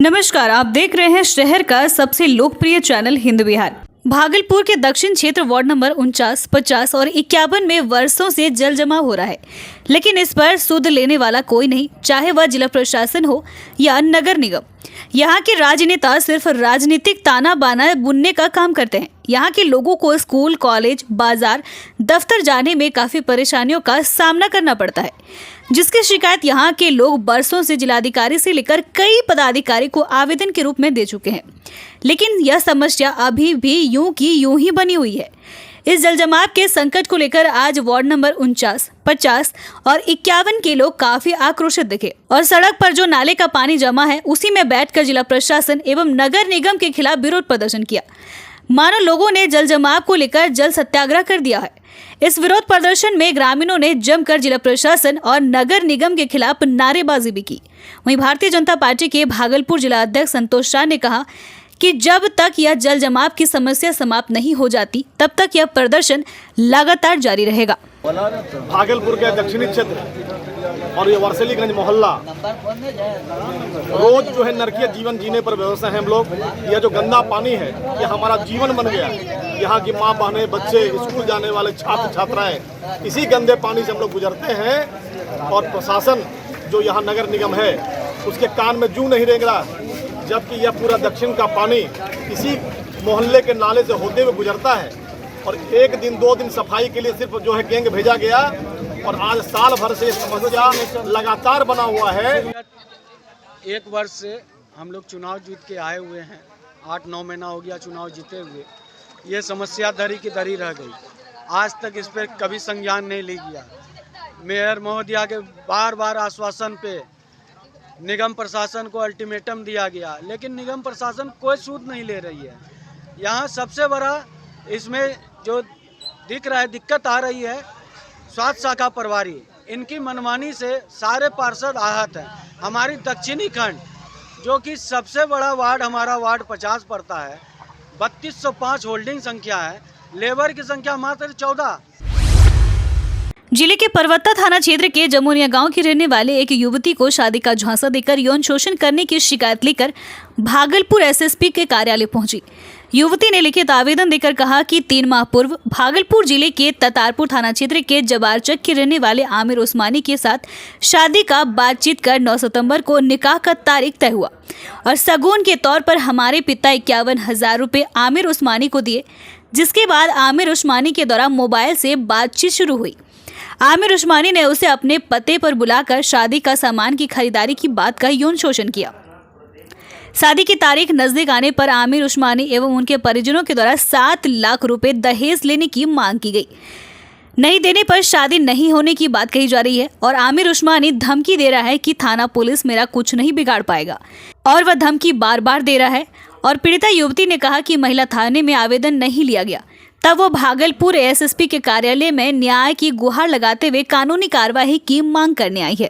नमस्कार, आप देख रहे हैं शहर का सबसे लोकप्रिय चैनल हिंद विहार। भागलपुर के दक्षिण क्षेत्र वार्ड नंबर 49, 50 और 51 में वर्षों से जल जमा हो रहा है, लेकिन इस पर सुध लेने वाला कोई नहीं, चाहे वह जिला प्रशासन हो या नगर निगम। यहाँ के राजनेता सिर्फ राजनीतिक ताना बाना बुनने का काम करते हैं। यहाँ के लोगों को स्कूल, कॉलेज, बाजार, दफ्तर जाने में काफी परेशानियों का सामना करना पड़ता है, जिसकी शिकायत यहाँ के लोग बरसों से जिलाधिकारी से लेकर कई पदाधिकारी को आवेदन के रूप में दे चुके हैं, लेकिन यह समस्या अभी भी यूं की यूं ही बनी हुई है। इस जलजमाव के संकट को लेकर आज वार्ड नंबर 49, 50 और 51 के लोग काफी आक्रोशित दिखे और सड़क पर जो नाले का पानी जमा है उसी में बैठकर जिला प्रशासन एवं नगर निगम के खिलाफ विरोध प्रदर्शन किया। मानो लोगों ने जल जमाव को लेकर जल सत्याग्रह कर दिया है। इस विरोध प्रदर्शन में ग्रामीणों ने जमकर जिला प्रशासन और नगर निगम के खिलाफ नारेबाजी भी की। वहीं भारतीय जनता पार्टी के भागलपुर जिला अध्यक्ष संतोष शाह ने कहा कि जब तक यह जल जमाव की समस्या समाप्त नहीं हो जाती, तब तक यह प्रदर्शन लगातार जारी रहेगा। भागलपुर के दक्षिणी क्षेत्र और ये वर्सलीगंज मोहल्ला रोज जो है नरकीय जीवन जीने पर व्यवस्था है। हम लोग यह जो गंदा पानी है ये हमारा जीवन बन गया। यहाँ की माँ बहनें, बच्चे, स्कूल जाने वाले छात्र छात्राएं इसी गंदे पानी से हम लोग गुजरते हैं और प्रशासन जो यहाँ नगर निगम है उसके कान में जूं नहीं रेंग रहा, जबकि यह पूरा दक्षिण का पानी इसी मोहल्ले के नाले से होते हुए गुजरता है। और एक दिन 2 दिन सफाई के लिए सिर्फ जो है गैंग भेजा गया और आज साल भर से समस्या लगातार बना हुआ है। एक वर्ष से हम लोग चुनाव जीत के आए हुए हैं, 8-9 महीना हो गया चुनाव जीते हुए। ये समस्या धरी की धरी रह गई, आज तक इस पर कभी संज्ञान नहीं लिया गया। मेयर महोदया के बार बार आश्वासन पे निगम प्रशासन को अल्टीमेटम दिया गया, लेकिन निगम प्रशासन कोई सूद नहीं ले रही है। यहाँ सबसे बड़ा इसमें जो दिख रहा है, दिक्कत आ रही है, स्वास्थ्य शाखा प्रभारी, इनकी मनमानी से सारे पार्षद आहत हैं। हमारी दक्षिणी खंड जो कि सबसे बड़ा वार्ड हमारा वार्ड 50 पड़ता है, 3205 होल्डिंग संख्या है, लेबर की संख्या मात्र 14। जिले के परवत्ता थाना क्षेत्र के जमुनिया गांव की रहने वाले एक युवती को शादी का झांसा देकर यौन शोषण करने की शिकायत लेकर भागलपुर एसएसपी के कार्यालय पहुंची। युवती ने लिखित आवेदन देकर कहा कि 3 माह पूर्व भागलपुर जिले के ततारपुर थाना क्षेत्र के जबारचक के रहने वाले आमिर उस्मानी के साथ शादी का बातचीत कर 9 सितंबर को निकाह का तारीख तय हुआ और सगुन के तौर पर हमारे पिता 51,000 रुपये आमिर उस्मानी को दिए, जिसके बाद आमिर उस्मानी के द्वारा मोबाइल से बातचीत शुरू हुई। आमिर उस्मानी ने उसे अपने पते पर बुलाकर शादी का सामान की खरीदारी की बात का यौन शोषण किया। शादी की तारीख नजदीक आने पर आमिर उस्मानी एवं उनके परिजनों के द्वारा 7 लाख रुपए दहेज लेने की मांग की गई। नहीं देने पर शादी नहीं होने की बात कही जा रही है और आमिर उस्मानी धमकी दे रहा है कि थाना पुलिस मेरा कुछ नहीं बिगाड़ पाएगा और वह धमकी बार बार दे रहा है। और पीड़िता युवती ने कहा कि महिला थाने में आवेदन नहीं लिया गया, तब वो भागलपुर एसएसपी के कार्यालय में न्याय की गुहार लगाते हुए कानूनी कार्यवाही की मांग करने आई है।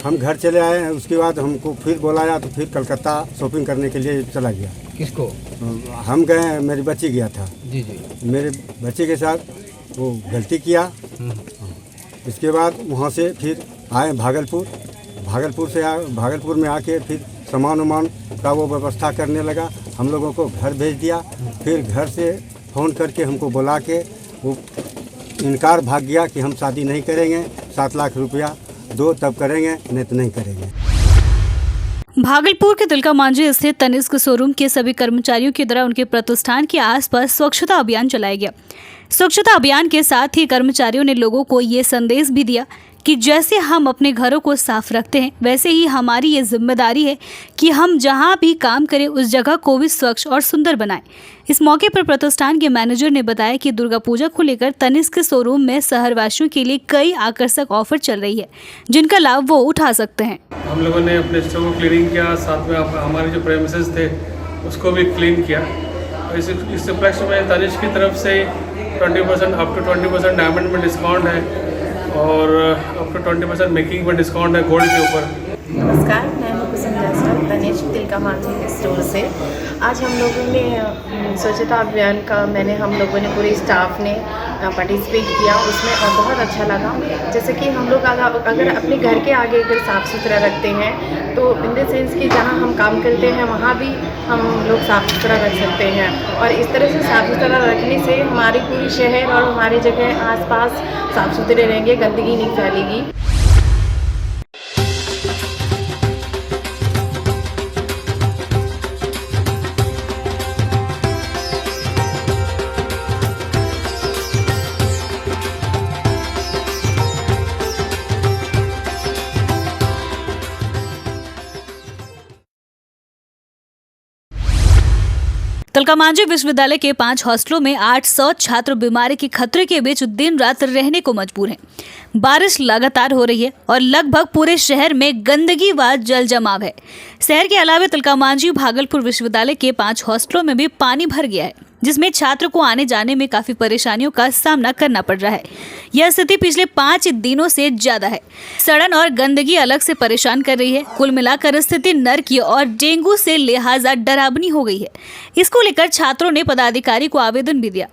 हम घर चले आए हैं, उसके बाद हमको फिर बुलाया तो फिर कलकत्ता शॉपिंग करने के लिए चला गया। किसको? हम गए, मेरी बच्ची गया था। जी जी। मेरे बच्चे के साथ वो गलती किया। इसके बाद वहाँ से फिर आए भागलपुर में आके फिर सामान वामान का वो व्यवस्था करने लगा। हम लोगों को घर भेज दिया। फिर घर से फ़ोन करके हमको बुला के वो इनकार भाग गया कि हम शादी नहीं करेंगे, 7 लाख रुपया दो तब करेंगे, नहीं तो नहीं करेंगे। भागलपुर के तिलका मांझी स्थित तनिष्क शोरूम के सभी कर्मचारियों के द्वारा उनके प्रतिष्ठान के आसपास स्वच्छता अभियान चलाया गया। स्वच्छता अभियान के साथ ही कर्मचारियों ने लोगों को ये संदेश भी दिया कि जैसे हम अपने घरों को साफ रखते हैं, वैसे ही हमारी ये जिम्मेदारी है कि हम जहां भी काम करें उस जगह को भी स्वच्छ और सुंदर बनाएं। इस मौके पर प्रतिष्ठान के मैनेजर ने बताया कि दुर्गा पूजा को लेकर तनिष्क शोरूम में शहरवासियों के लिए कई आकर्षक ऑफर चल रही है, जिनका लाभ वो उठा सकते हैं। हम लोगों ने अपने स्टोर को क्लीनिंग किया, साथ में हमारे जो प्रेमिसेस थे उसको भी क्लीन किया। इस उपलक्ष्य में तनिष्क की तरफ से 20% अप टू 20% डायमंड में डिस्काउंट है और अप टू 20% मेकिंग में डिस्काउंट है गोल्ड के ऊपर। नमस्कार, मैं हूं कुसुम जायसवाल, तनिष्क तिलका अलका मांझी स्टोर से। आज हम लोगों ने स्वच्छता अभियान का हम लोगों ने पूरे स्टाफ ने पार्टिसिपेट किया उसमें, और बहुत अच्छा लगा। जैसे कि हम लोग अगर अपने घर के आगे अगर साफ़ सुथरा रखते हैं तो इन द सेंस कि जहाँ हम काम करते हैं वहाँ भी हम लोग साफ़ सुथरा रख सकते हैं, और इस तरह से साफ़ सुथरा रखने से हमारी पूरी शहर और हमारी जगह आसपास साफ़ सुथरे रहेंगे, गंदगी नहीं फैलेगी। तिलका मांझी विश्वविद्यालय के 5 हॉस्टलों में 800 छात्र बीमारी के खतरे के बीच दिन रात रहने को मजबूर हैं। बारिश लगातार हो रही है और लगभग पूरे शहर में गंदगी व जल जमाव है। शहर के अलावा तिलका मांझी भागलपुर विश्वविद्यालय के 5 हॉस्टलों में भी पानी भर गया है, जिसमें छात्र को आने जाने में काफी परेशानियों का सामना करना पड़ रहा है। यह स्थिति पिछले 5 दिनों से ज्यादा है। सड़न और गंदगी अलग से परेशान कर रही है। कुल मिलाकर स्थिति नर्क और डेंगू से लिहाजा डरावनी हो गई है। इसको लेकर छात्रों ने पदाधिकारी को आवेदन भी दिया,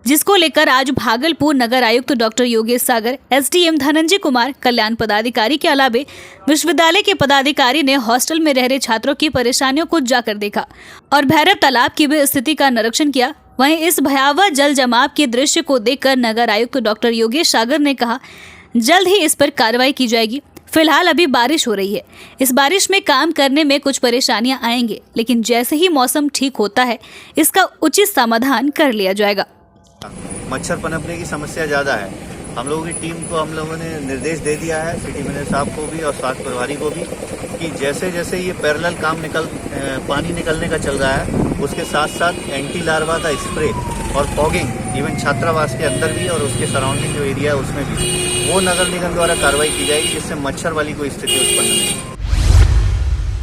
जिसको लेकर आज भागलपुर नगर आयुक्त डॉक्टर योगेश सागर, एसडीएम धनंजय कुमार, कल्याण पदाधिकारी के अलावे विश्वविद्यालय के पदाधिकारी ने हॉस्टल में रह रहे छात्रों की परेशानियों को जाकर देखा और भैरव तालाब की भी स्थिति का निरीक्षण किया। वहीं इस भयावह जल जमाव के दृश्य को देखकर नगर आयुक्त डॉक्टर योगेश सागर ने कहा, जल्द ही इस पर कार्रवाई की जाएगी। फिलहाल अभी बारिश हो रही है, इस बारिश में काम करने में कुछ परेशानियां आएंगे, लेकिन जैसे ही मौसम ठीक होता है इसका उचित समाधान कर लिया जाएगा। मच्छर पनपने की समस्या ज़्यादा है। हम लोगों की टीम को हम लोगों ने निर्देश दे दिया है, सिटी मैनेजर साहब को भी और स्वास्थ्य प्रभारी को भी, कि जैसे जैसे ये पैरेलल काम पानी निकलने का चल रहा है, उसके साथ साथ एंटी लार्वा का स्प्रे और फॉगिंग इवन छात्रावास के अंदर भी और उसके सराउंडिंग जो एरिया है उसमें भी वो नगर निगम द्वारा कार्रवाई की जाएगी, जिससे मच्छर वाली कोई स्थिति उत्पन्न नहीं हो।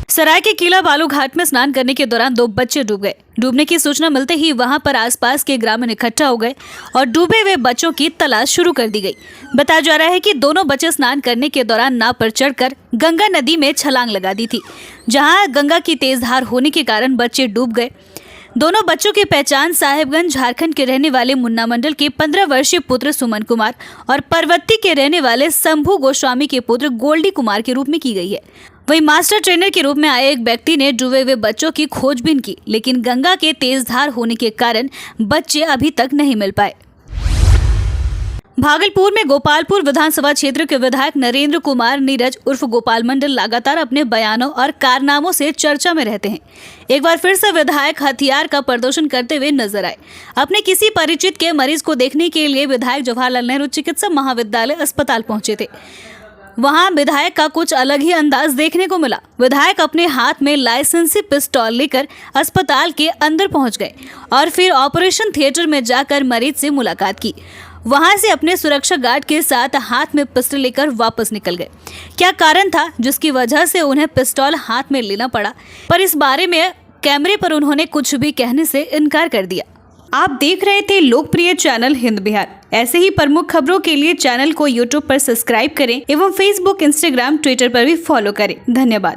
सराय के किला बालू घाट में स्नान करने के दौरान 2 बच्चे डूब गए। डूबने की सूचना मिलते ही वहां पर आसपास के ग्रामीण इकट्ठा हो गए और डूबे हुए बच्चों की तलाश शुरू कर दी गई। बताया जा रहा है कि दोनों बच्चे स्नान करने के दौरान नाव पर चढ़कर गंगा नदी में छलांग लगा दी थी, जहां गंगा की तेज धार होने के कारण बच्चे डूब गए। दोनों बच्चों की पहचान साहिबगंज झारखंड के रहने वाले मुन्ना मंडल के 15 वर्षीय पुत्र सुमन कुमार और परवत्ती के रहने वाले शंभू गोस्वामी के पुत्र गोल्डी कुमार के रूप में की गई है। वहीं मास्टर ट्रेनर के रूप में आए एक व्यक्ति ने डूबे हुए बच्चों की खोजबीन की, लेकिन गंगा के तेज धार होने के कारण बच्चे अभी तक नहीं मिल पाए। भागलपुर में गोपालपुर विधानसभा क्षेत्र के विधायक नरेंद्र कुमार नीरज उर्फ गोपाल मंडल लगातार अपने बयानों और कारनामों से चर्चा में रहते हैं। एक बार फिर से विधायक हथियार का प्रदर्शन करते हुए नजर आए। अपने किसी परिचित के मरीज को देखने के लिए विधायक जवाहरलाल नेहरू चिकित्सा महाविद्यालय अस्पताल पहुंचे थे। वहां विधायक का कुछ अलग ही अंदाज देखने को मिला। विधायक अपने हाथ में लाइसेंसी पिस्तौल लेकर अस्पताल के अंदर पहुंच गए और फिर ऑपरेशन थिएटर में जाकर मरीज से मुलाकात की। वहां से अपने सुरक्षा गार्ड के साथ हाथ में पिस्टल लेकर वापस निकल गए। क्या कारण था जिसकी वजह से उन्हें पिस्तौल हाथ में लेना पड़ा, पर इस बारे में कैमरे पर उन्होंने कुछ भी कहने से इनकार कर दिया। आप देख रहे थे लोकप्रिय चैनल हिंद बिहार। ऐसे ही प्रमुख खबरों के लिए चैनल को यूट्यूब पर सब्सक्राइब करें एवं फेसबुक, इंस्टाग्राम, ट्विटर पर भी फॉलो करें। धन्यवाद।